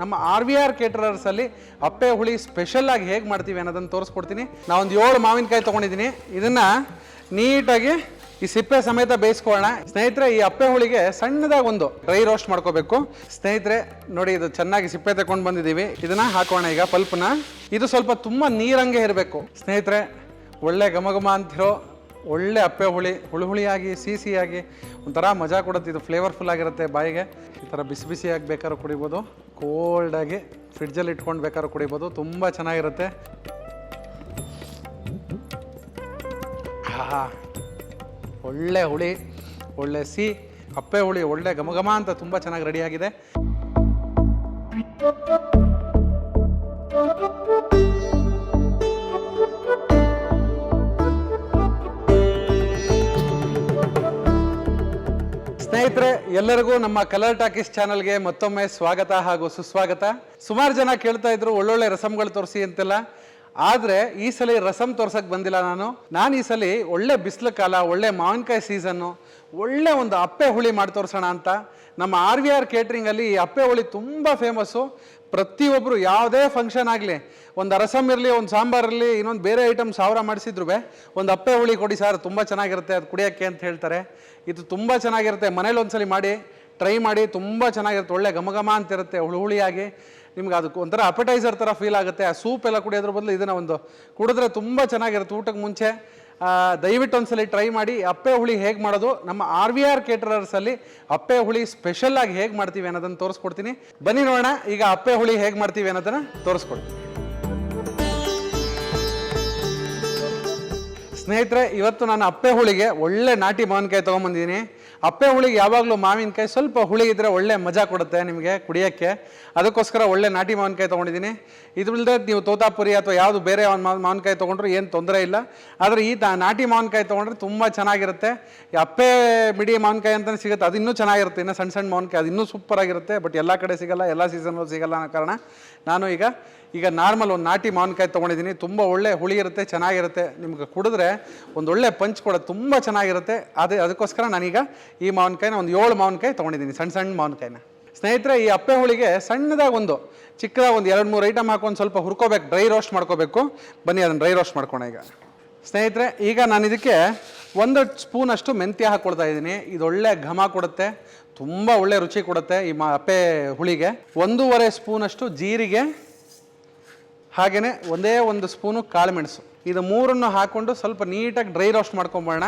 ನಮ್ಮ RVR caterers ಅಲ್ಲಿ ಅಪ್ಪೆ ಹುಳಿ ಸ್ಪೆಷಲ್ ಆಗಿ ಹೇಗೆ ಮಾಡ್ತೀವಿ ಅನ್ನೋದನ್ನು ತೋರಿಸ್ಕೊಡ್ತೀನಿ. ನಾವೊಂದು 7 ಮಾವಿನಕಾಯಿ ತೊಗೊಂಡಿದ್ದೀನಿ. ಇದನ್ನ ನೀಟಾಗಿ ಈ ಸಿಪ್ಪೆ ಸಮೇತ ಬೇಯಿಸ್ಕೊಳ್ಳೋಣ ಸ್ನೇಹಿತರೆ. ಈ ಅಪ್ಪೆ ಹುಳಿಗೆ ಸಣ್ಣದಾಗಿ ಒಂದು ಡ್ರೈ ರೋಸ್ಟ್ ಮಾಡ್ಕೋಬೇಕು ಸ್ನೇಹಿತರೆ. ನೋಡಿ, ಇದು ಚೆನ್ನಾಗಿ ಸಿಪ್ಪೆ ತಗೊಂಡು ಬಂದಿದ್ದೀವಿ. ಇದನ್ನ ಹಾಕೋಣ ಈಗ ಪಲ್ಪ್ನ. ಇದು ಸ್ವಲ್ಪ ತುಂಬ ನೀರಂಗೆ ಇರಬೇಕು ಸ್ನೇಹಿತರೆ. ಒಳ್ಳೆ ಘಮ ಅಂತಿರೋ ಒಳ್ಳೆ ಅಪ್ಪೆ ಹುಳಿ, ಹುಳಿಯಾಗಿ ಸಿಹಿಯಾಗಿ ಒಂಥರ ಮಜಾ ಕೊಡುತ್ತೆ. ಇದು ಫ್ಲೇವರ್ಫುಲ್ ಆಗಿರುತ್ತೆ ಬಾಯಿಗೆ. ಈ ಥರ ಬಿಸಿ ಬಿಸಿಯಾಗಿ ಬೇಕಾದ್ರೂ ಕುಡಿಬೋದು, ಕೋಲ್ಡಾಗಿ ಫ್ರಿಡ್ಜಲ್ಲಿ ಇಟ್ಕೊಂಡು ಬೇಕಾದ್ರೂ ಕುಡಿಬೋದು, ತುಂಬ ಚೆನ್ನಾಗಿರುತ್ತೆ. ಒಳ್ಳೆ ಹುಳಿ, ಒಳ್ಳೆ ಸಿಹಿ ಅಪ್ಪೆ ಹುಳಿ, ಒಳ್ಳೆ ಘಮ ಅಂತ ತುಂಬ ಚೆನ್ನಾಗಿ ರೆಡಿಯಾಗಿದೆ. ಸ್ನೇಹಿತರೆ, ಎಲ್ಲರಿಗೂ ನಮ್ಮ ಕಲರ್ ಟಾಕೀಸ್ ಚಾನಲ್ಗೆ ಮತ್ತೊಮ್ಮೆ ಸ್ವಾಗತ ಹಾಗೂ ಸುಸ್ವಾಗತ. ಸುಮಾರು ಜನ ಕೇಳ್ತಾ ಇದ್ರು ಒಳ್ಳೊಳ್ಳೆ ರಸಮ್ಗಳು ತೋರಿಸಿ ಅಂತೆಲ್ಲ. ಆದರೆ ಈ ಸಲ ರಸಮ್ ತೋರ್ಸಕ್ಕೆ ಬಂದಿಲ್ಲ ನಾನು ಈ ಸಲ ಒಳ್ಳೆ ಬಿಸಿಲು ಕಾಲ, ಒಳ್ಳೆ ಮಾವಿನಕಾಯಿ ಸೀಸನ್ನು, ಒಳ್ಳೆ ಒಂದು ಅಪ್ಪೆ ಹುಳಿ ಮಾಡಿ ತೋರಿಸೋಣ ಅಂತ. ನಮ್ಮ RVR ಕೇಟ್ರಿಂಗಲ್ಲಿ ಈ ಅಪ್ಪೆ ಹುಳಿ ತುಂಬ ಫೇಮಸ್ಸು. ಪ್ರತಿಯೊಬ್ಬರು ಯಾವುದೇ ಫಂಕ್ಷನ್ ಆಗಲಿ, ಒಂದು ರಸಮ್ ಇರಲಿ, ಒಂದು ಸಾಂಬಾರು ಇರಲಿ, ಇನ್ನೊಂದು ಬೇರೆ ಐಟಮ್ 1000 ಮಾಡಿಸಿದ್ರು ಒಂದು ಅಪ್ಪೆ ಹುಳಿ ಕೊಡಿ ಸರ್, ತುಂಬ ಚೆನ್ನಾಗಿರುತ್ತೆ ಅದು ಕುಡಿಯೋಕ್ಕೆ ಅಂತ ಹೇಳ್ತಾರೆ. ಇದು ತುಂಬ ಚೆನ್ನಾಗಿರುತ್ತೆ. ಮನೇಲಿ ಒಂದ್ಸಲಿ ಮಾಡಿ ಟ್ರೈ ಮಾಡಿ, ತುಂಬ ಚೆನ್ನಾಗಿರುತ್ತೆ. ಒಳ್ಳೆ ಘಮ ಅಂತಿರುತ್ತೆ, ಹುಳಿಯಾಗಿ. ನಿಮ್ಗೆ ಅದಕ್ಕೆ ಒಂಥರ ಅಪಟೈಸರ್ ಥರ ಫೀಲ್ ಆಗುತ್ತೆ. ಆ ಸೂಪ್ ಎಲ್ಲ ಕುಡಿಯೋದ್ರ ಬದಲು ಇದನ್ನು ಒಂದು ಕುಡಿದ್ರೆ ತುಂಬ ಚೆನ್ನಾಗಿರುತ್ತೆ ಊಟಕ್ಕೆ ಮುಂಚೆ. ದಯವಿಟ್ಟು ಒಂದ್ಸಲಿ ಟ್ರೈ ಮಾಡಿ. ಅಪ್ಪೆ ಹುಳಿ ಹೇಗೆ ಮಾಡೋದು ನಮ್ಮ RVR ಕೇಟರರ್ಸಲ್ಲಿ ಅಪ್ಪೆ ಹುಳಿ ಸ್ಪೆಷಲ್ ಆಗಿ ಹೇಗೆ ಮಾಡ್ತೀವಿ ಅನ್ನೋದನ್ನು ತೋರಿಸ್ಕೊಡ್ತೀನಿ. ಬನ್ನಿ ನೋಡೋಣ ಈಗ ಅಪ್ಪೆ ಹುಳಿ ಹೇಗೆ ಮಾಡ್ತೀವಿ ಅನ್ನೋದನ್ನು ತೋರಿಸ್ಕೊಡ್ತೀನಿ. ಸ್ನೇಹಿತರೆ, ಇವತ್ತು ನಾನು ಅಪ್ಪೆ ಹುಳಿಗೆ ಒಳ್ಳೆ ನಾಟಿ ಮಾವಿನಕಾಯಿ ತೊಗೊಂಬಂದಿದ್ದೀನಿ. ಅಪ್ಪೆ ಹುಳಿಗೆ ಯಾವಾಗಲೂ ಮಾವಿನಕಾಯಿ ಸ್ವಲ್ಪ ಹುಳಿ ಇದ್ದರೆ ಒಳ್ಳೆ ಮಜಾ ಕೊಡುತ್ತೆ ನಿಮಗೆ ಕುಡಿಯೋಕ್ಕೆ. ಅದಕ್ಕೋಸ್ಕರ ಒಳ್ಳೆ ನಾಟಿ ಮಾವಿನಕಾಯಿ ತೊಗೊಂಡಿದ್ದೀನಿ. ಇದ್ರಲ್ಲದೆ ನೀವು ತೋತಾಪುರಿ ಅಥವಾ ಯಾವುದು ಬೇರೆ ಮಾವಿನಕಾಯಿ ತೊಗೊಂಡ್ರು ಏನು ತೊಂದರೆ ಇಲ್ಲ. ಆದರೆ ಈ ನಾಟಿ ಮಾವಿನಕಾಯಿ ತೊಗೊಂಡ್ರೆ ತುಂಬ ಚೆನ್ನಾಗಿರುತ್ತೆ. ಈ ಅಪ್ಪೆ ಮಿಡಿ ಮಾವಿನಕಾಯಿ ಅಂತಲೇ ಸಿಗುತ್ತೆ, ಅದು ಇನ್ನೂ ಚೆನ್ನಾಗಿರುತ್ತೆ. ಇನ್ನು ಸಣ್ಣ ಸಣ್ಣ ಮಾವಿನಕಾಯಿ ಅದು ಇನ್ನೂ ಸೂಪರಾಗಿರುತ್ತೆ. ಬಟ್ ಎಲ್ಲ ಕಡೆ ಸಿಗಲ್ಲ, ಎಲ್ಲ ಸೀಸನ್ಗಳು ಸಿಗಲ್ಲ ಅನ್ನೋ ಕಾರಣ ನಾನು ಈಗ ನಾರ್ಮಲ್ ಒಂದು ನಾಟಿ ಮಾವಿನಕಾಯಿ ತೊಗೊಂಡಿದ್ದೀನಿ. ತುಂಬ ಒಳ್ಳೆ ಹುಳಿ ಇರುತ್ತೆ, ಚೆನ್ನಾಗಿರುತ್ತೆ. ನಿಮ್ಗೆ ಕುಡಿದ್ರೆ ಒಂದು ಒಳ್ಳೆ ಪಂಚ್ ಕೊಡೋದು, ತುಂಬ ಚೆನ್ನಾಗಿರುತ್ತೆ. ಅದಕ್ಕೋಸ್ಕರ ನಾನೀಗ ಈ ಮಾವಿನಕಾಯಿನ ಒಂದು 7 ಮಾವಿನಕಾಯಿ ತೊಗೊಂಡಿದ್ದೀನಿ, ಸಣ್ಣ ಸಣ್ಣ ಮಾವಿನಕಾಯಿನ. ಸ್ನೇಹಿತರೆ, ಈ ಅಪ್ಪೆ ಹುಳಿಗೆ ಸಣ್ಣದಾಗಿ ಒಂದು ಚಿಕ್ಕದಾಗಿ ಒಂದು 2-3 ಐಟಮ್ ಹಾಕೊಂಡು ಸ್ವಲ್ಪ ಹುರ್ಕೋಬೇಕು, ಡ್ರೈ ರೋಸ್ಟ್ ಮಾಡ್ಕೋಬೇಕು. ಬನ್ನಿ ಅದನ್ನು ಡ್ರೈ ರೋಸ್ಟ್ ಮಾಡ್ಕೋಣ ಈಗ. ಸ್ನೇಹಿತರೆ, ಈಗ ನಾನು ಇದಕ್ಕೆ 1 ಸ್ಪೂನಷ್ಟು ಮೆಂತ್ಯ ಹಾಕ್ಕೊಳ್ತಾ ಇದ್ದೀನಿ. ಇದು ಒಳ್ಳೆ ಘಮ ಕೊಡುತ್ತೆ, ತುಂಬ ಒಳ್ಳೆ ರುಚಿ ಕೊಡುತ್ತೆ ಈ ಅಪ್ಪೆ ಹುಳಿಗೆ. 1.5 ಸ್ಪೂನಷ್ಟು ಜೀರಿಗೆ, ಹಾಗೆಯೇ 1 ಸ್ಪೂನು ಕಾಳುಮೆಣಸು. ಇದು 3 ಹಾಕ್ಕೊಂಡು ಸ್ವಲ್ಪ ನೀಟಾಗಿ ಡ್ರೈ ರೋಸ್ಟ್ ಮಾಡ್ಕೊಂಬೋಣ.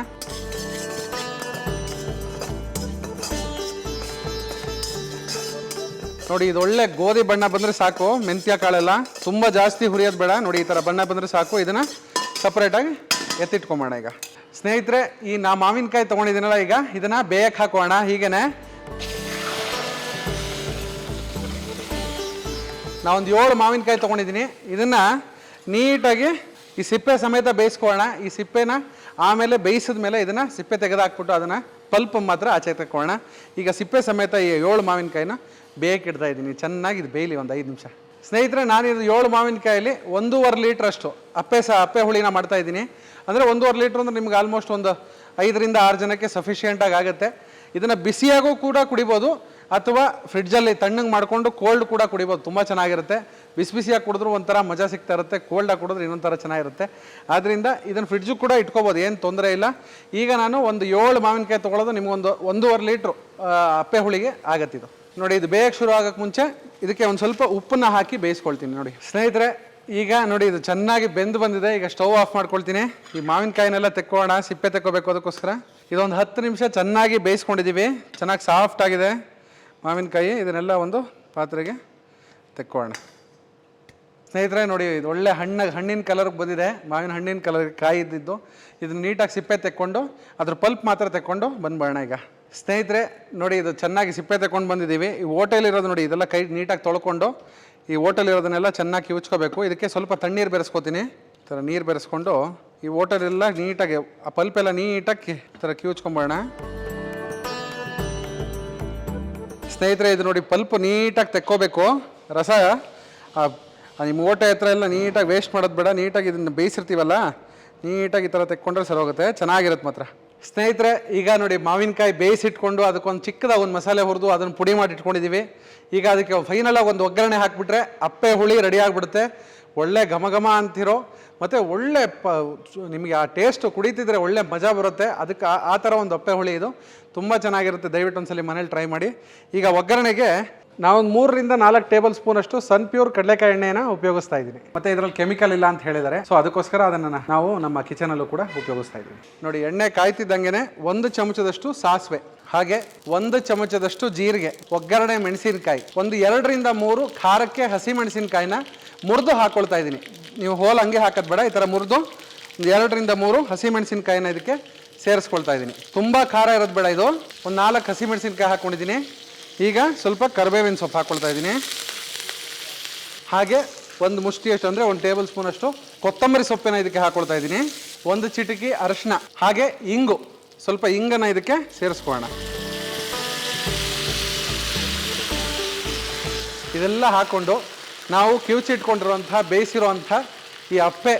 ನೋಡಿ, ಇದು ಒಳ್ಳೆ ಗೋಧಿ ಬಣ್ಣ ಬಂದರೆ ಸಾಕು. ಮೆಂತ್ಯ ಕಾಳೆಲ್ಲ ತುಂಬ ಜಾಸ್ತಿ ಹುರಿಯೋದು ಬೇಡ. ನೋಡಿ, ಈ ಥರ ಬಣ್ಣ ಬಂದರೆ ಸಾಕು. ಇದನ್ನು ಸಪ್ರೇಟಾಗಿ ಎತ್ತಿಟ್ಕೊಂಬೋಣ ಈಗ. ಸ್ನೇಹಿತರೆ, ಈ ಮಾವಿನಕಾಯಿ ತೊಗೊಂಡಿದ್ದೀನಲ್ಲ, ಈಗ ಇದನ್ನು ಬೇಯಕ್ಕೆ ಹಾಕೋಣ. ಹೀಗೇ ನಾವೊಂದು 7 ಮಾವಿನಕಾಯಿ ತೊಗೊಂಡಿದ್ದೀನಿ. ಇದನ್ನು ನೀಟಾಗಿ ಈ ಸಿಪ್ಪೆ ಸಮೇತ ಬೇಯಿಸ್ಕೊಳ್ಳೋಣ. ಈ ಸಿಪ್ಪೆನ ಆಮೇಲೆ ಬೇಯಿಸಿದ ಮೇಲೆ ಇದನ್ನು ಸಿಪ್ಪೆ ತೆಗೆದಾಕ್ಬಿಟ್ಟು ಅದನ್ನು ಪಲ್ಪ್ ಮಾತ್ರ ಆಚೆ ತಗೊಳ್ಳೋಣ. ಈಗ ಸಿಪ್ಪೆ ಸಮೇತ ಈ 7 ಮಾವಿನಕಾಯಿನ ಬೇಯಕ್ಕೆ ಇಡ್ತಾ ಇದ್ದೀನಿ. ಚೆನ್ನಾಗಿ ಇದು ಬೇಯಲಿ ಒಂದು 5 ನಿಮಿಷ. ಸ್ನೇಹಿತರೆ, ನಾನಿದು 7 ಮಾವಿನಕಾಯಲ್ಲಿ 1.5 ಲೀಟ್ರಷ್ಟು ಅಪ್ಪೆ ಹುಳಿನ ಮಾಡ್ತಾ ಇದ್ದೀನಿ. ಅಂದರೆ 1.5 ಲೀಟ್ರ್ ಅಂದರೆ ನಿಮ್ಗೆ ಆಲ್ಮೋಸ್ಟ್ ಒಂದು 5ರಿಂದ 6 ಜನಕ್ಕೆ ಸಫಿಷಿಯೆಂಟಾಗಿ ಆಗುತ್ತೆ. ಇದನ್ನು ಬಿಸಿಯಾಗೂ ಕೂಡ ಕುಡಿಬೋದು, ಅಥವಾ ಫ್ರಿಡ್ಜಲ್ಲಿ ತಣ್ಣಗೆ ಮಾಡಿಕೊಂಡು ಕೋಲ್ಡ್ ಕೂಡ ಕುಡಿಬೋದು. ತುಂಬ ಚೆನ್ನಾಗಿರುತ್ತೆ. ಬಿಸಿಯಾಗಿ ಕುಡಿದ್ರೂ ಒಂಥರ ಮಜಾ ಸಿಗ್ತಾ ಇರುತ್ತೆ, ಕೋಲ್ಡಾಗಿ ಕುಡಿದ್ರೆ ಇನ್ನೊಂಥರ ಚೆನ್ನಾಗಿರುತ್ತೆ. ಆದ್ದರಿಂದ ಇದನ್ನು ಫ್ರಿಡ್ಜು ಕೂಡ ಇಟ್ಕೋಬೋದು, ಏನು ತೊಂದರೆ ಇಲ್ಲ. ಈಗ ನಾನು ಒಂದು 7 ಮಾವಿನಕಾಯಿ ತೊಗೊಳ್ಳೋದು ನಿಮಗೊಂದು 1.5 ಲೀಟ್ರು ಅಪ್ಪೆ ಹುಳಿಗೆ ಆಗತ್ತಿದು. ನೋಡಿ, ಇದು ಬೇಯಕ್ಕೆ ಶುರು ಆಗೋಕ್ಕೆ ಮುಂಚೆ ಇದಕ್ಕೆ ಒಂದು ಸ್ವಲ್ಪ ಉಪ್ಪನ್ನ ಹಾಕಿ ಬೇಯಿಸ್ಕೊಳ್ತೀನಿ. ನೋಡಿ ಸ್ನೇಹಿತರೆ, ಈಗ ನೋಡಿ ಇದು ಚೆನ್ನಾಗಿ ಬೆಂದು ಬಂದಿದೆ. ಈಗ ಸ್ಟವ್ ಆಫ್ ಮಾಡ್ಕೊಳ್ತೀನಿ. ಈ ಮಾವಿನಕಾಯಿನೆಲ್ಲ ತೆಕ್ಕೋಣ, ಸಿಪ್ಪೆ ತೆಕ್ಕೋಬೇಕು. ಅದಕ್ಕೋಸ್ಕರ ಇದೊಂದು 10 ನಿಮಿಷ ಚೆನ್ನಾಗಿ ಬೇಯಿಸ್ಕೊಂಡಿದ್ದೀವಿ. ಚೆನ್ನಾಗಿ ಸಾಫ್ಟ್ ಆಗಿದೆ ಮಾವಿನಕಾಯಿ. ಇದನ್ನೆಲ್ಲ ಒಂದು ಪಾತ್ರೆಗೆ ತೆಕ್ಕೋಣ. ಸ್ನೇಹಿತರೆ, ನೋಡಿ ಇದು ಒಳ್ಳೆ ಹಣ್ಣಿನ ಕಲರ್ಗೆ ಬಂದಿದೆ. ಮಾವಿನ ಹಣ್ಣಿನ ಕಲರ್ ಕಾಯಿ ಇದ್ದಿದ್ದು. ಇದನ್ನ ನೀಟಾಗಿ ಸಿಪ್ಪೆ ತೆಕ್ಕೊಂಡು ಅದ್ರ ಪಲ್ಪ್ ಮಾತ್ರ ತೆಕ್ಕೊಂಡು ಬಂದ್ಬೇಡ ಈಗ. ಸ್ನೇಹಿತರೆ, ನೋಡಿ ಇದು ಚೆನ್ನಾಗಿ ಸಿಪ್ಪೆ ತೆಕ್ಕೊಂಡು ಬಂದಿದ್ದೀವಿ. ಈ ಓಟೆಲಿರೋದು ನೋಡಿ, ಇದೆಲ್ಲ ಕೈ ನೀಟಾಗಿ ತೊಳ್ಕೊಂಡು ಈ ಓಟೆಲಿರೋದನ್ನೆಲ್ಲ ಚೆನ್ನಾಗಿ ಕಿವುಚ್ಕೋಬೇಕು. ಇದಕ್ಕೆ ಸ್ವಲ್ಪ ತಣ್ಣೀರು ಬೆರೆಸ್ಕೋತೀನಿ. ಈ ಥರ ನೀರು ಬೆರೆಸ್ಕೊಂಡು ಈ ಓಟೆಲೆಲ್ಲ ನೀಟಾಗಿ ಆ ಪಲ್ಪೆಲ್ಲ ನೀಟಾಗಿ ಈ ಥರ ಕಿವುಚ್ಕೊಂಬೋಣ. ಸ್ನೇಹಿತರೆ, ಇದು ನೋಡಿ ಪಲ್ಪ್ ನೀಟಾಗಿ ತೆಕ್ಕೋಬೇಕು. ರಸ ನಿಮ್ಮ ಓಟೆ ಹತ್ರ ಎಲ್ಲ ನೀಟಾಗಿ ವೇಸ್ಟ್ ಮಾಡೋದು ಬೇಡ. ನೀಟಾಗಿ ಇದನ್ನು ಬೇಯಿಸಿರ್ತೀವಲ್ಲ, ನೀಟಾಗಿ ಈ ಥರ ತೆಕ್ಕೊಂಡ್ರೆ ಸರಿ ಹೋಗುತ್ತೆ, ಚೆನ್ನಾಗಿರುತ್ತೆ ಮಾತ್ರ. ಸ್ನೇಹಿತರೆ, ಈಗ ನೋಡಿ ಮಾವಿನಕಾಯಿ ಬೇಯಿಸಿಟ್ಕೊಂಡು ಅದಕ್ಕೊಂದು ಚಿಕ್ಕದ ಒಂದು ಮಸಾಲೆ ಹುರಿದು ಅದನ್ನು ಪುಡಿ ಮಾಡಿ ಇಟ್ಕೊಂಡಿದ್ದೀವಿ. ಈಗ ಅದಕ್ಕೆ ಫೈನಲಾಗಿ ಒಂದು ಒಗ್ಗರಣೆ ಹಾಕಿಬಿಟ್ರೆ ಅಪ್ಪೆ ಹುಳಿ ರೆಡಿ ಆಗಿಬಿಡುತ್ತೆ. ಒಳ್ಳೆ ಘಮ ಘಮ ಅಂತಿರೋ ಮತ್ತು ಒಳ್ಳೆ ನಿಮಗೆ ಆ ಟೇಸ್ಟು ಕುಡಿತಿದ್ರೆ ಒಳ್ಳೆ ಮಜಾ ಬರುತ್ತೆ. ಅದಕ್ಕೆ ಆ ಥರ ಒಂದು ಅಪ್ಪೆ ಹುಳಿ ಇದು ತುಂಬ ಚೆನ್ನಾಗಿರುತ್ತೆ. ದಯವಿಟ್ಟು ಒಂದ್ಸಲಿ ಮನೇಲಿ ಟ್ರೈ ಮಾಡಿ. ಈಗ ಒಗ್ಗರಣೆಗೆ ನಾವೊಂದು 3ರಿಂದ 4 ಟೇಬಲ್ ಸ್ಪೂನ್ ಅಷ್ಟು ಸನ್ಪ್ಯೂರ್ ಕಡಲೆಕಾಯಿ ಎಣ್ಣೆನ ಉಪಯೋಗಿಸ್ತಾ ಇದ್ದೀನಿ. ಮತ್ತು ಇದರಲ್ಲಿ ಕೆಮಿಕಲ್ ಇಲ್ಲ ಅಂತ ಹೇಳಿದ್ದಾರೆ. ಸೊ ಅದಕ್ಕೋಸ್ಕರ ಅದನ್ನು ನಾವು ನಮ್ಮ ಕಿಚನಲ್ಲೂ ಕೂಡ ಉಪಯೋಗಿಸ್ತಾ ಇದ್ದೀವಿ. ನೋಡಿ, ಎಣ್ಣೆ ಕಾಯ್ತಿದ್ದಂಗೆ 1 ಚಮಚದಷ್ಟು ಸಾಸಿವೆ, ಹಾಗೆ 1 ಚಮಚದಷ್ಟು ಜೀರಿಗೆ, ಒಗ್ಗರಣೆ ಮೆಣಸಿನಕಾಯಿ, ಒಂದು 2ರಿಂದ 3 ಖಾರಕ್ಕೆ ಹಸಿ ಮೆಣಸಿನಕಾಯಿನ ಮುರಿದು ಹಾಕ್ಕೊಳ್ತಾ ಇದ್ದೀನಿ. ನೀವು ಹೋಲ್ ಹಂಗೆ ಹಾಕೋದು ಬೇಡ, ಈ ಥರ ಮುರಿದು 2ರಿಂದ 3 ಹಸಿ ಮೆಣಸಿನಕಾಯಿನ ಇದಕ್ಕೆ ಸೇರಿಸ್ಕೊಳ್ತಾ ಇದ್ದೀನಿ. ತುಂಬ ಖಾರ ಇರೋದು ಬೇಡ. ಇದು ಒಂದು 4 ಹಸಿ ಮೆಣಸಿನಕಾಯಿ ಹಾಕ್ಕೊಂಡಿದ್ದೀನಿ. ಈಗ ಸ್ವಲ್ಪ ಕರಿಬೇವಿನ ಸೊಪ್ಪು ಹಾಕ್ಕೊಳ್ತಾ ಇದ್ದೀನಿ. ಹಾಗೆ ಒಂದು ಮುಷ್ಟಿಯಷ್ಟು ಅಂದರೆ 1 ಟೇಬಲ್ ಸ್ಪೂನ್ ಅಷ್ಟು ಕೊತ್ತಂಬರಿ ಸೊಪ್ಪಿನ ಇದಕ್ಕೆ ಹಾಕ್ಕೊಳ್ತಾ ಇದ್ದೀನಿ. 1 ಚಿಟಿಕೆ ಅರಿಶಿನ, ಹಾಗೆ ಇಂಗು, ಸ್ವಲ್ಪ ಇಂಗನ್ನು ಇದಕ್ಕೆ ಸೇರಿಸ್ಕೊಳ್ಳೋಣ. ಇದೆಲ್ಲ ಹಾಕ್ಕೊಂಡು ನಾವು ಕಿವುಚಿಟ್ಕೊಂಡಿರುವಂಥ ಬೇಯಿಸಿರುವಂಥ ಈ ಅಪ್ಪೆ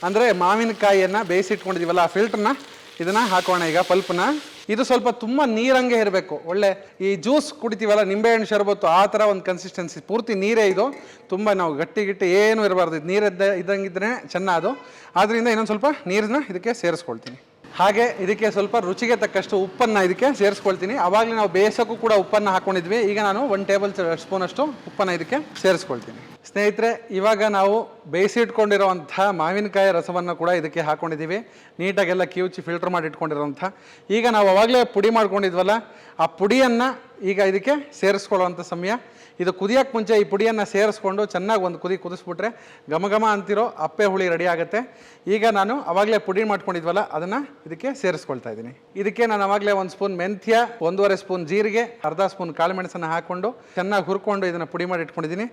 ಅಂದರೆ ಮಾವಿನಕಾಯಿಯನ್ನು ಬೇಯಿಸಿಟ್ಕೊಂಡಿದ್ದೀವಲ್ಲ, ಆ ಫಿಲ್ಟ್ರನ್ನ ಇದನ್ನು ಹಾಕೋಣ. ಈಗ ಪಲ್ಪನ್ನ ಇದು ಸ್ವಲ್ಪ ತುಂಬ ನೀರಂಗೆ ಇರಬೇಕು. ಒಳ್ಳೆ ಈ ಜ್ಯೂಸ್ ಕುಡಿತೀವಲ್ಲ, ನಿಂಬೆಹಣ್ಣು ಶರಬತ್ತು, ಆ ಥರ ಒಂದು ಕನ್ಸಿಸ್ಟೆನ್ಸಿ, ಪೂರ್ತಿ ನೀರೇ ಇದು. ತುಂಬ ನಾವು ಗಟ್ಟಿ ಏನೂ ಇರಬಾರ್ದು. ಇದು ಇದ್ದಂಗಿದ್ರೆ ಅದು. ಆದ್ದರಿಂದ ಇನ್ನೊಂದು ಸ್ವಲ್ಪ ನೀರನ್ನ ಇದಕ್ಕೆ ಸೇರಿಸ್ಕೊಳ್ತೀನಿ. ಹಾಗೆ ಇದಕ್ಕೆ ಸ್ವಲ್ಪ ರುಚಿಗೆ ತಕ್ಕಷ್ಟು ಉಪ್ಪನ್ನು ಇದಕ್ಕೆ ಸೇರಿಸ್ಕೊಳ್ತೀನಿ. ಆವಾಗಲೇ ನಾವು ಬೇಯಿಸೋಕ್ಕೂ ಕೂಡ ಉಪ್ಪನ್ನು ಹಾಕ್ಕೊಂಡಿದ್ವಿ. ಈಗ ನಾನು 1 ಟೇಬಲ್ ಸ್ಪೂನ್ ಅಷ್ಟು ಉಪ್ಪನ್ನು ಇದಕ್ಕೆ ಸೇರಿಸ್ಕೊಳ್ತೀನಿ. ಸ್ನೇಹಿತರೆ, ಇವಾಗ ನಾವು ಬೇಯಿಸಿಟ್ಕೊಂಡಿರೋವಂಥ ಮಾವಿನಕಾಯಿ ರಸವನ್ನು ಕೂಡ ಇದಕ್ಕೆ ಹಾಕ್ಕೊಂಡಿದ್ದೀವಿ. ನೀಟಾಗೆಲ್ಲ ಕಿವುಚಿ ಫಿಲ್ಟರ್ ಮಾಡಿ ಇಟ್ಕೊಂಡಿರೋವಂಥ. ಈಗ ನಾವು ಅವಾಗಲೇ ಪುಡಿ ಮಾಡ್ಕೊಂಡಿದ್ವಲ್ಲ, ಆ ಪುಡಿಯನ್ನು ಈಗ ಇದಕ್ಕೆ ಸೇರಿಸ್ಕೊಳ್ಳುವಂಥ ಸಮಯ. ಇದು ಕುದಿಯೋಕ್ಕೆ ಮುಂಚೆ ಈ ಪುಡಿಯನ್ನು ಸೇರಿಸ್ಕೊಂಡು ಚೆನ್ನಾಗಿ ಒಂದು ಕುದಿಸ್ಬಿಟ್ರೆ ಘಮ ಘಮ ಅಂತಿರೋ ಅಪ್ಪೆ ಹುಳಿ ರೆಡಿ ಆಗುತ್ತೆ. ಈಗ ನಾನು ಅವಾಗಲೇ ಪುಡಿ ಮಾಡ್ಕೊಂಡಿದ್ವಲ್ಲ, ಅದನ್ನು ಇದಕ್ಕೆ ಸೇರಿಸ್ಕೊಳ್ತಾ ಇದ್ದೀನಿ. ಇದಕ್ಕೆ ನಾನು ಅವಾಗಲೇ 1 ಸ್ಪೂನ್ ಮೆಂತ್ಯ, 1.5 ಸ್ಪೂನ್ ಜೀರಿಗೆ, ಅರ್ಧ ಸ್ಪೂನ್ ಕಾಳುಮೆಣಸನ್ನು ಹಾಕ್ಕೊಂಡು ಚೆನ್ನಾಗಿ ಹುರ್ಕೊಂಡು ಇದನ್ನು ಪುಡಿ ಮಾಡಿ ಇಟ್ಕೊಂಡಿದ್ದೀನಿ.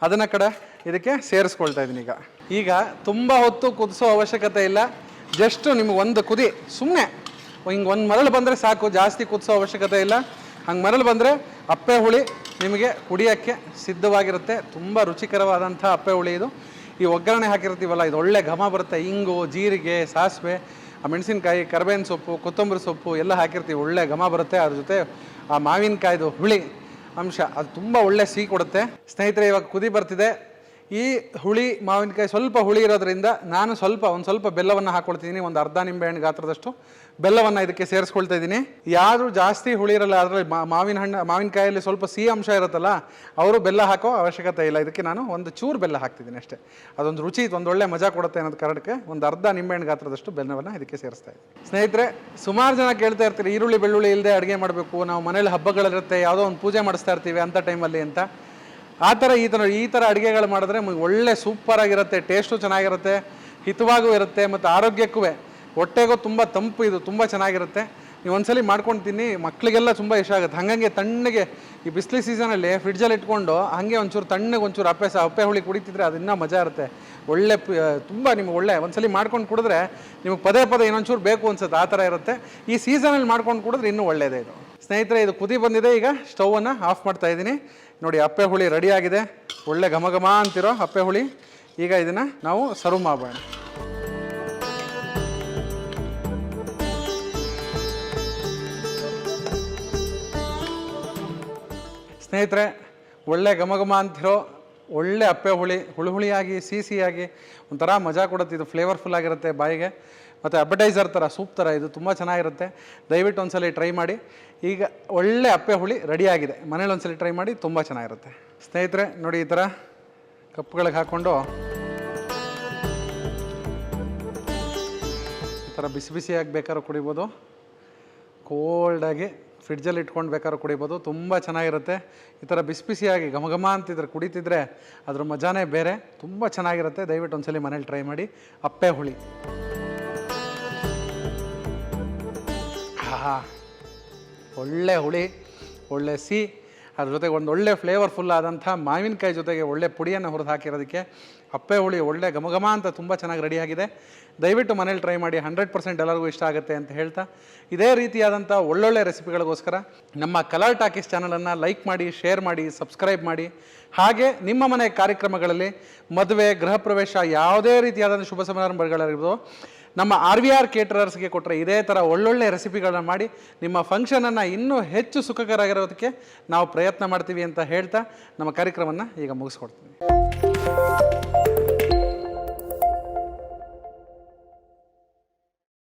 ಅದನ್ನು ಇದಕ್ಕೆ ಸೇರಿಸ್ಕೊಳ್ತಾ ಇದ್ದೀನಿ. ಈಗ ತುಂಬ ಹೊತ್ತು ಕುದಿಸೋ ಅವಶ್ಯಕತೆ ಇಲ್ಲ. ಜಸ್ಟ್ ನಿಮ್ಗೆ ಒಂದು ಕುದಿ, ಸುಮ್ಮನೆ ಹಿಂಗೆ ಒಂದು ಮರಳು ಬಂದರೆ ಸಾಕು, ಜಾಸ್ತಿ ಕುದಿಸೋ ಅವಶ್ಯಕತೆ ಇಲ್ಲ. ಹಂಗೆ ಮರಳು ಬಂದರೆ ಅಪ್ಪೆ ಹುಳಿ ನಿಮಗೆ ಕುಡಿಯೋಕ್ಕೆ ಸಿದ್ಧವಾಗಿರುತ್ತೆ. ತುಂಬ ರುಚಿಕರವಾದಂಥ ಅಪ್ಪೆ ಹುಳಿ ಇದು. ಈ ಒಗ್ಗರಣೆ ಹಾಕಿರ್ತೀವಲ್ಲ, ಇದು ಒಳ್ಳೆ ಘಮ ಬರುತ್ತೆ. ಇಂಗು, ಜೀರಿಗೆ, ಸಾಸಿವೆ, ಆ ಮೆಣಸಿನ್ಕಾಯಿ, ಕರಿಬೇವಿನ ಸೊಪ್ಪು, ಕೊತ್ತಂಬರಿ ಸೊಪ್ಪು ಎಲ್ಲ ಹಾಕಿರ್ತೀವಿ. ಒಳ್ಳೆ ಘಮ ಬರುತ್ತೆ. ಅದ್ರ ಜೊತೆ ಆ ಮಾವಿನಕಾಯ್ದು ಹುಳಿ ಅಂಶ ಅದು ತುಂಬ ಒಳ್ಳೆ ಸಿಹಿ ಕೊಡುತ್ತೆ. ಸ್ನೇಹಿತರೆ, ಇವಾಗ ಕುದಿ ಬರ್ತಿದೆ. ಈ ಹುಳಿ ಮಾವಿನಕಾಯಿ ಸ್ವಲ್ಪ ಹುಳಿ ಇರೋದ್ರಿಂದ ನಾನು ಒಂದು ಸ್ವಲ್ಪ ಬೆಲ್ಲವನ್ನು ಹಾಕ್ಕೊಳ್ತಿದ್ದೀನಿ. ಒಂದು ಅರ್ಧ ನಿಂಬೆಹಣ್ಣು ಗಾತ್ರದಷ್ಟು ಬೆಲ್ಲವನ್ನು ಇದಕ್ಕೆ ಸೇರಿಸ್ಕೊಳ್ತಾ ಇದ್ದೀನಿ. ಯಾರು ಜಾಸ್ತಿ ಹುಳಿ ಇರಲ್ಲ, ಅದರಲ್ಲಿ ಮಾವಿನಕಾಯಲ್ಲಿ ಸ್ವಲ್ಪ ಸಿಹಿ ಅಂಶ ಇರುತ್ತಲ್ಲ, ಅವರು ಬೆಲ್ಲ ಹಾಕೋ ಅವಶ್ಯಕತೆ ಇಲ್ಲ. ಇದಕ್ಕೆ ನಾನು ಒಂದು ಚೂರು ಬೆಲ್ಲ ಹಾಕ್ತಿದ್ದೀನಿ ಅಷ್ಟೇ. ಅದೊಂದು ರುಚಿ, ಒಂದು ಒಳ್ಳೆ ಮಜಾ ಕೊಡುತ್ತೆ ಅನ್ನೋದು ಕಾರಣಕ್ಕೆ ಒಂದು ಅರ್ಧ ನಿಂಬೆಹಣ್ಣು ಗಾತ್ರದಷ್ಟು ಬೆಲ್ಲವನ್ನು ಇದಕ್ಕೆ ಸೇರಿಸ್ತಾ ಇದ್ದೀನಿ. ಸ್ನೇಹಿತರೆ, ಸುಮಾರು ಜನ ಕೇಳ್ತಾ ಇರ್ತೀರಿ, ಈರುಳ್ಳಿ ಬೆಳ್ಳುಳ್ಳಿ ಇಲ್ಲದೆ ಅಡುಗೆ ಮಾಡಬೇಕು, ನಾವು ಮನೇಲಿ ಹಬ್ಬಗಳಿರುತ್ತೆ, ಯಾವುದೋ ಒಂದು ಪೂಜೆ ಮಾಡಿಸ್ತಾ ಇರ್ತೀವಿ ಅಂಥ ಟೈಮಲ್ಲಿ ಅಂತ. ಆ ಥರ ಈ ಥರ ಅಡುಗೆಗಳು ಮಾಡಿದ್ರೆ ಒಳ್ಳೆ ಸೂಪರಾಗಿರುತ್ತೆ. ಟೇಸ್ಟು ಚೆನ್ನಾಗಿರುತ್ತೆ, ಹಿತವಾಗೂ ಇರುತ್ತೆ, ಮತ್ತು ಆರೋಗ್ಯಕ್ಕೂ ಹೊಟ್ಟೆಗೂ ತುಂಬ ತಂಪು. ಇದು ತುಂಬ ಚೆನ್ನಾಗಿರುತ್ತೆ. ನೀವು ಒಂದ್ಸಲಿ ಮಾಡ್ಕೊಂಡು ತಿನ್ನಿ, ಮಕ್ಕಳಿಗೆಲ್ಲ ತುಂಬ ಇಷ್ಟ ಆಗುತ್ತೆ. ಹಾಗಾಗಿ ತಣ್ಣಗೆ ಈ ಬಿಸಿಲು ಸೀಸನಲ್ಲಿ ಫ್ರಿಡ್ಜಲ್ಲಿ ಇಟ್ಕೊಂಡು ಹಾಗೆ ಒಂಚೂರು ತಣ್ಣಗೆ ಒಂಚೂರು ಅಪ್ಪೆ ಹುಳಿ ಕುಡಿತಿದ್ರೆ ಅದು ಇನ್ನೂ ಮಜಾ ಇರುತ್ತೆ. ಒಳ್ಳೆ ತುಂಬ ನಿಮ್ಗೆ ಒಳ್ಳೆ ಒಂದ್ಸಲಿ ಮಾಡ್ಕೊಂಡು ಕುಡಿದ್ರೆ ನಿಮಗೆ ಪದೇ ಇನ್ನೊಂಚೂರು ಬೇಕು ಅನ್ಸುತ್ತೆ. ಆ ಥರ ಇರುತ್ತೆ. ಈ ಸೀಸನಲ್ಲಿ ಮಾಡ್ಕೊಂಡು ಕುಡಿದ್ರೆ ಇನ್ನೂ ಒಳ್ಳೆಯದೇ ಇದು. ಸ್ನೇಹಿತರೆ, ಇದು ಕುದಿ ಬಂದಿದೆ. ಈಗ ಸ್ಟವನ್ನು ಆಫ್ ಮಾಡ್ತಾ ಇದ್ದೀನಿ. ನೋಡಿ, ಅಪ್ಪೆ ಹುಳಿ ರೆಡಿಯಾಗಿದೆ. ಒಳ್ಳೆ ಘಮ ಘಮ ಅಂತಿರೋ ಅಪ್ಪೆ ಹುಳಿ. ಈಗ ಇದನ್ನು ನಾವು ಸರ್ವ್ ಮಾಡೋಣ. ಸ್ನೇಹಿತರೆ, ಒಳ್ಳೆ ಘಮ ಘಮ ಅಂತಿರೋ ಒಳ್ಳೆ ಅಪ್ಪೆ ಹುಳಿ, ಹುಳಿಯಾಗಿ ಸಿಹಿಯಾಗಿ ಒಂಥರ ಮಜಾ ಕೊಡುತ್ತೆ. ಇದು ಫ್ಲೇವರ್ಫುಲ್ ಆಗಿರುತ್ತೆ ಬಾಯಿಗೆ, ಮತ್ತು ಅಪಟೈಸರ್ ಥರ, ಸೂಪ್ ಥರ ಇದು ತುಂಬ ಚೆನ್ನಾಗಿರುತ್ತೆ. ದಯವಿಟ್ಟು ಒಂದ್ಸಲಿ ಟ್ರೈ ಮಾಡಿ. ಈಗ ಒಳ್ಳೆ ಅಪ್ಪೆ ಹುಳಿ ರೆಡಿಯಾಗಿದೆ. ಮನೇಲಿ ಒಂದ್ಸಲಿ ಟ್ರೈ ಮಾಡಿ, ತುಂಬ ಚೆನ್ನಾಗಿರುತ್ತೆ. ಸ್ನೇಹಿತರೆ ನೋಡಿ, ಈ ಥರ ಕಪ್ಗಳಿಗೆ ಹಾಕ್ಕೊಂಡು ಈ ಥರ ಬಿಸಿಯಾಗಿ ಬೇಕಾದ್ರೂ ಕುಡಿಬೋದು, ಕೋಲ್ಡಾಗಿ ಫ್ರಿಡ್ಜಲ್ಲಿ ಇಟ್ಕೊಂಡು ಬೇಕಾದ್ರೂ ಕುಡಿಬೋದು. ತುಂಬ ಚೆನ್ನಾಗಿರುತ್ತೆ. ಈ ಥರ ಬಿಸಿಯಾಗಿ ಘಮ ಘಮ ಅಂತಿದ್ರೆ ಕುಡಿತಿದ್ರೆ ಅದ್ರ ಮಜಾನೇ ಬೇರೆ. ತುಂಬ ಚೆನ್ನಾಗಿರುತ್ತೆ. ದಯವಿಟ್ಟು ಒಂದ್ಸಲಿ ಮನೇಲಿ ಟ್ರೈ ಮಾಡಿ. ಅಪ್ಪೆ ಹುಳಿ ಒಳ್ಳೆ ಹುಳಿ, ಒಳ್ಳೆ ಸಿಹಿ, ಅದ್ರ ಜೊತೆಗೆ ಒಂದು ಒಳ್ಳೆ ಫ್ಲೇವರ್ಫುಲ್ ಆದಂಥ ಮಾವಿನಕಾಯಿ ಜೊತೆಗೆ ಒಳ್ಳೆ ಪುಡಿಯನ್ನು ಹುರಿದು ಹಾಕಿರೋದಕ್ಕೆ ಅಪ್ಪೆ ಹುಳಿ ಒಳ್ಳೆ ಘಮ ಘಮ ಅಂತ ತುಂಬ ಚೆನ್ನಾಗಿ ರೆಡಿಯಾಗಿದೆ. ದಯವಿಟ್ಟು ಮನೇಲಿ ಟ್ರೈ ಮಾಡಿ. 100% ಎಲ್ಲರಿಗೂ ಇಷ್ಟ ಆಗುತ್ತೆ ಅಂತ ಹೇಳ್ತಾ, ಇದೇ ರೀತಿಯಾದಂಥ ಒಳ್ಳೊಳ್ಳೆ ರೆಸಿಪಿಗಳಿಗೋಸ್ಕರ ನಮ್ಮ ಕಲರ್ ಟಾಕೀಸ್ ಚಾನಲನ್ನು ಲೈಕ್ ಮಾಡಿ, ಶೇರ್ ಮಾಡಿ, ಸಬ್ಸ್ಕ್ರೈಬ್ ಮಾಡಿ. ಹಾಗೆ ನಿಮ್ಮ ಮನೆ ಕಾರ್ಯಕ್ರಮಗಳಲ್ಲಿ ಮದುವೆ, ಗೃಹ ಪ್ರವೇಶ, ಯಾವುದೇ ರೀತಿಯಾದಂಥ ಶುಭ ಸಮಾರಂಭಗಳಿರ್ಬೋದು, ನಮ್ಮ RVR ಕೇಟರರ್ಸ್ಗೆ ಕೊಟ್ಟರೆ ಇದೇ ಥರ ಒಳ್ಳೊಳ್ಳೆ ರೆಸಿಪಿಗಳನ್ನ ಮಾಡಿ ನಿಮ್ಮ ಫಂಕ್ಷನನ್ನು ಇನ್ನೂ ಹೆಚ್ಚು ಸುಖಕರಾಗಿರೋದಕ್ಕೆ ನಾವು ಪ್ರಯತ್ನ ಮಾಡ್ತೀವಿ ಅಂತ ಹೇಳ್ತಾ ನಮ್ಮ ಕಾರ್ಯಕ್ರಮವನ್ನು ಈಗ ಮುಗಿಸ್ಕೊಡ್ತೀವಿ.